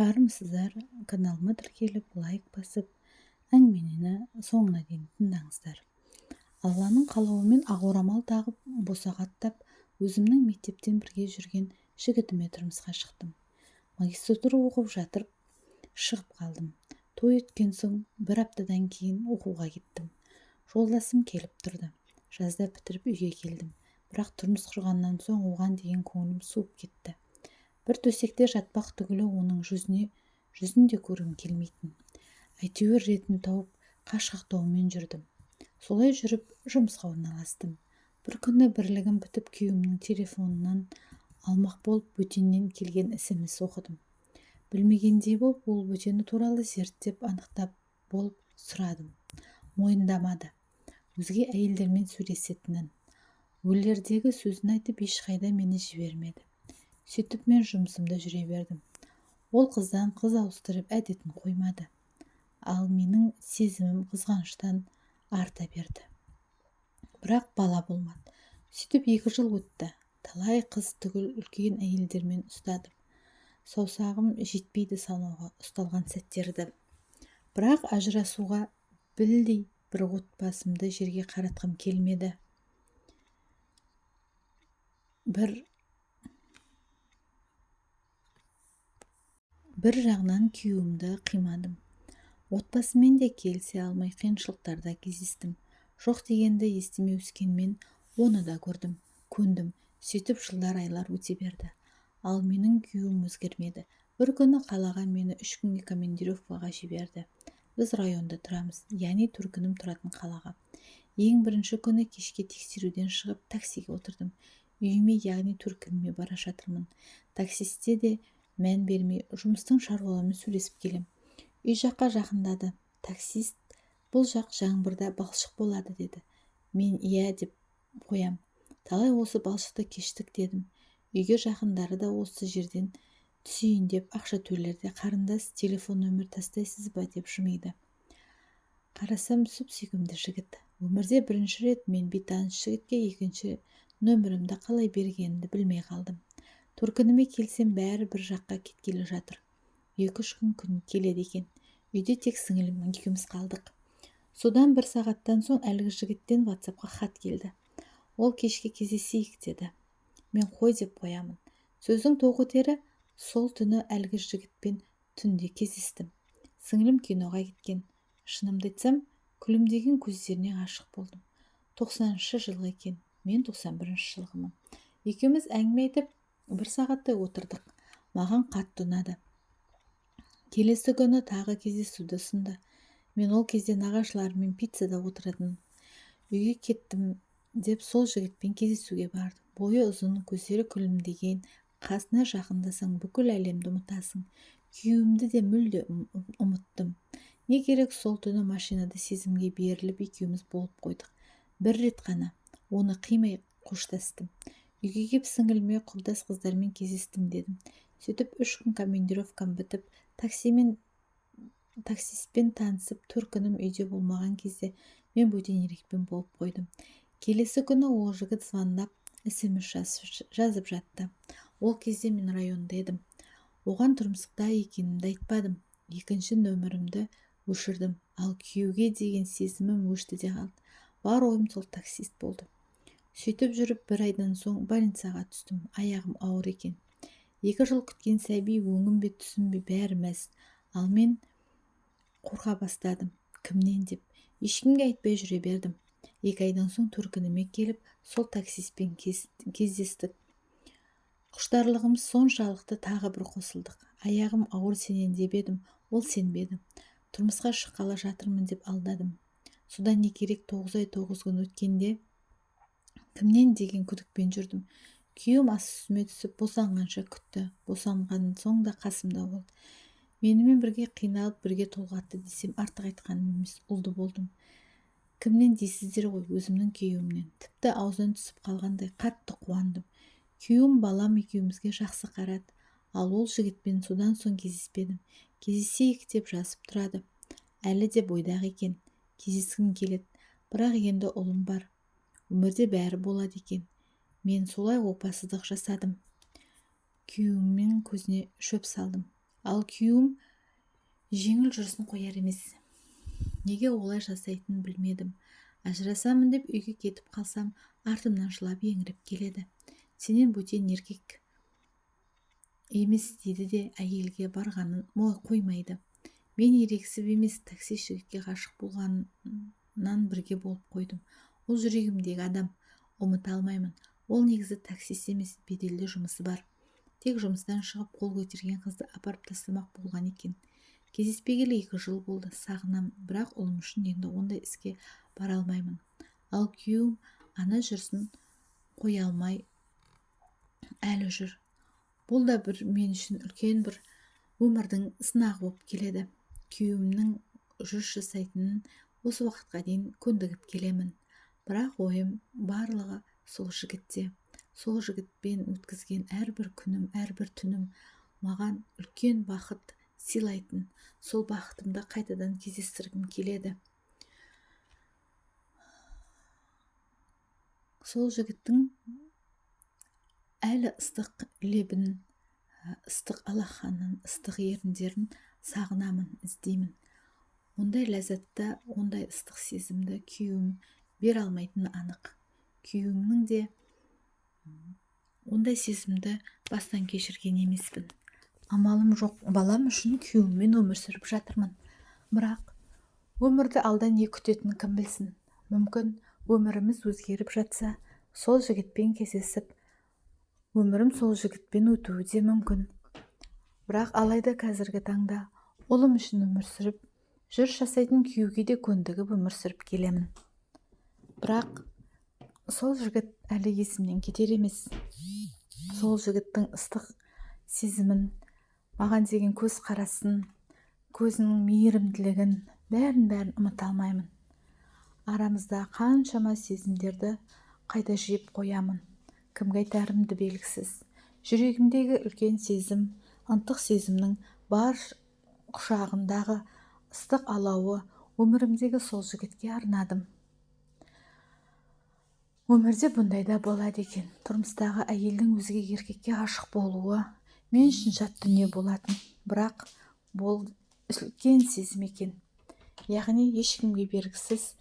Армысыздар, каналыма тіркеліп, лайк басып, әңгімені соңына дейін тыңдаңыздар. Алланың қалауымен ақ орамал тағып, босағаттап, өзімнің мектептен бірге жүрген жігітіме тұрмысқа шықтым. Магистратура оқып жатырып, шығып қалдым. Той өткен соң, бір аптадан кейін оқуға кеттім. Жолдасым келіп тұрды. Жазда бітіріп үйге келдім. Бірақ тұрмыс құрғаннан соң оған деген көңілім суып кетті. Бір төсекте жатпақ түгілі оның жүзін де көргім келмейтін. Әйтеуір ретін тауып, қашқақтаумен жүрдім. Солай жүріп, жұмысқа орналастым. Бір күні бірлігім бітіп, күйеуімнің телефонынан алмақ болып, бөтеннен келген SMS оқыдым. Білмегендей болып, ол бөтені туралы зерттеп, анықтап болып сұрадым. Мойындамады. Өзге әйелдермен сөйлесетінін. өлердегі сөзін айтып, ешқайда мені жібермеді. Сөйтіп мен жұмысымда жүре бердім. Ол қыздан қыз ауыстырып әдетін қоймады. Ал менің сезімім қызғаныштан арта берді. Бірақ бала болмады. Сөйтіп 2 жыл өтті. Талай қыз түгіл үлкен әйелдермен ұстадым. Саусағым жетпейді санауға ұсталған сәттерді. Бірақ ажырасуға білдей бір отбасымды жерге қаратқым келмеді. Бір жағынан күйеуімді қимадым. Отбасымен де келісе алмай қиыншылықтарда кездестім. Жоқ дегенді естімей өскенмен оны да көрдім, көндім. Сөйтіп жылдар айлар өте берді. Ал менің күйеуім өзгермеді. Бір күні қалаға мені 3 күнге командировкаға жіберді. Біз районда тұрамыз, яғни төркінім тұратын қалаға. Ең бірінші күні кешке тексеруден шығып таксиге отырдым. Үйіме, яғни төркініме бара жатырмын. Таксисте де мән бермей жұмыстың шаруаларымен сөйлесіп келем. Үй жаққа жақындады. Таксист, бұл жақ жаңбырда балшық болады деді. Мен иә деп қоям. Талай осы балшықты кештік дедім. Үйге жақындары да осы жерден түсейін деп ақша төлерде қарындас телефон нөмір тастайсыз ба деп жымиды. Қарасам сүп-сүйкімді жігіт. Өмірде бірінші рет мен бейтаныс жігітке екінші нөмірімді қалай бергенімді білмей қалдым. Төркініме келсем бәрі бір жаққа кеткелі жатыр. 2-3 күн келеді екен. Үйде тек сіңілім екеуміз қалдық. Содан 1 сағаттан соң әлгі жігіттен WhatsAppқа хат келді. Ол кешке кездесейік деді. Мен қой деп қоямын. Сөздің тоғы тері, сол түні әлгі жігітпен түнде кездестім. Сіңілім киноға кеткен. Шынымды айтсам, күлімдеген көздеріне ғашық болдым. 90-шы жылғы екен, мен 91-шы жылғымын. Екеуміз әңгіме айтып 1 сағаттай отырдық. Маған қатты ұнады. Келесі күні тағы кездесуді ұсынды. Мен ол кезде нағашыларыммен пиццада отыратын. Үйге кеттім деп сол жігітпен кездесуге бардым. Бойы ұзын, көздері күлімдеген, қасына жақындасаң бүкіл әлемді ұмытасың. Күйеуімді де мүлде ұмыттым. Не керек, сол түні машинада сезімге беріліп екеуміз болып қойдық. Бір рет қана, оны қимай қоштастым. Үйге кеп сіңіліме құрдас қыздармен кездестім дедім. Сөйтіп 3 күн командировкам бітіп, таксистпен танысып, төркінім үйде болмаған кезде мен бөтен ерекпен болып қойдым. Келесі күні ол жігіт звондап, SMS жазып жатты. Ол кезде мен районда едім. Оған тұрмысқа екенімді айтпадым. Екінші нөмірімді өшірдім. Ал күйеуге деген сезімім өшті де қалды. Бар ойым сол таксист болды. Сөйтіп жүріп 1 айдан соң больницаға түстім. Аяғым ауыр екен. 2 жыл күткен сәби, өңім бе түсім бе бәрі мәз. Ал мен қорқа бастадым. Кімнен деп. Ешкімге айтпай жүре бердім. 2 айдан соң төркініме келіп, сол таксистпен кездестік. Құштарлығымыз соншалықты тағы бір қосылдық. Аяғым ауыр сенен деп едім, ол сенбеді. Тұрмысқа шыққалы жатырмын деп алдадым. Содан не керек, 9 ай 9 күн өткенде кімнен деген күдікпен жүрдім. Күйеуім ас үстіме түсіп босанғанша күтті. Босанған соң да қасымда болды. Менімен бірге қиналып, бірге толғатты десем артық айтқаным емес, ұлды болдым. Кімнен дейсіздер ғой, өзімнің күйеуімнен. Тіпті аузынан түсіп қалғандай қатты қуандым. Күйеуім балам екеумізге жақсы қарады. Ал ол жігітпен содан соң кездеспедім. Кездесейік деп жазып тұрады. Әлі де бойдақ екен. Кездескім келеді. Бірақ енді ұлым бар. Өмірде бәрі болады екен. Мен солай опасыздық жасадым. Күйеуімнің көзіне шөп салдым. ал күйеуім жеңіл жүрісін қояр емес. Неге олай жасайтынын білмедім. Ажырасамын деп үйге кетіп қалсам, артымнан жылап еңіреп келеді. Сенен бөтен еркек емес дейді де әйелге барғанын қоймайды. Мен ерегісіп емес, такси жігітке ғашық болғаннан бірге болып қойдым. Ол жүрегімдегі адам, ұмыта алмаймын. Ол негізі таксист емес, беделді жұмысы бар. Тек жұмыстан шығып қол көтерген қызды апарып тастамақ болған екен. Кездеспегелі 2 жыл болды. Сағынам, бірақ ұлым үшін енді ондай іске бара алмаймын. Ал күйеуім ана жүрісін қоя алмай әлі жүр. Бұл да мен үшін үлкен бір өмірдің сынағы болып келеді. Күйеуімнің жүріс жасайтынын осы уақытқа дейін көндігіп келемін. Бірақ ойым барлығы сол жігітте. Сол жігітпен өткізген әрбір күнім, әрбір түнім маған үлкен бақыт сыйлайтын. Сол бақытымды қайтадан кездестіргім келеді. Сол жігіттің әлі ыстық лебін, ыстық алақанын, ыстық еріндерін сағынамын, іздеймін. Ондай ләззатты, ондай ыстық сезімді күйеуім бере алмайтыны анық. Күйеуімнің де ондай сезімді бастан кешірген емеспін. Амалым жоқ, балам үшін күйеуіммен өмір сүріп жатырмын. Бірақ өмірді алда не күтетінін кім білсін. Мүмкін өміріміз өзгеріп жатса, сол жігітпен кездесіп, өмірім сол жігітпен өтуі де мүмкін. Бірақ алайда қазіргі таңда ұлым үшін өмір сүріп, жүріс жасайтын күйеуге де көндігіп өмір сүріп келемін. Бірақ сол жігіт әлі есімнен кетер емес. Сол жігіттің ыстық сезімін, маған деген көз қарасын, көзінің мейірімділігін, бәрін ұмыта алмаймын. Арамызда қаншама сезімдерді қайта жиып қоямын. Кімге айтарымды белгісіз. Жүрегімдегі үлкен сезім, ынтық сезімнің бар құшағындағы ыстық алауы өмірімдегі сол жігітке арнадым. Өмірде бұндай да болады екен. Тұрмыстағы әйелдің өзге еркекке ғашық болуы мен үшін жат дүние болатын. Бірақ бұл үлкен сезім екен. Яғни ешкімге бергісіз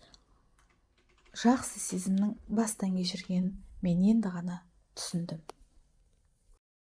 жақсы сезімнің бастан кешіргенін мен енді ғана түсіндім.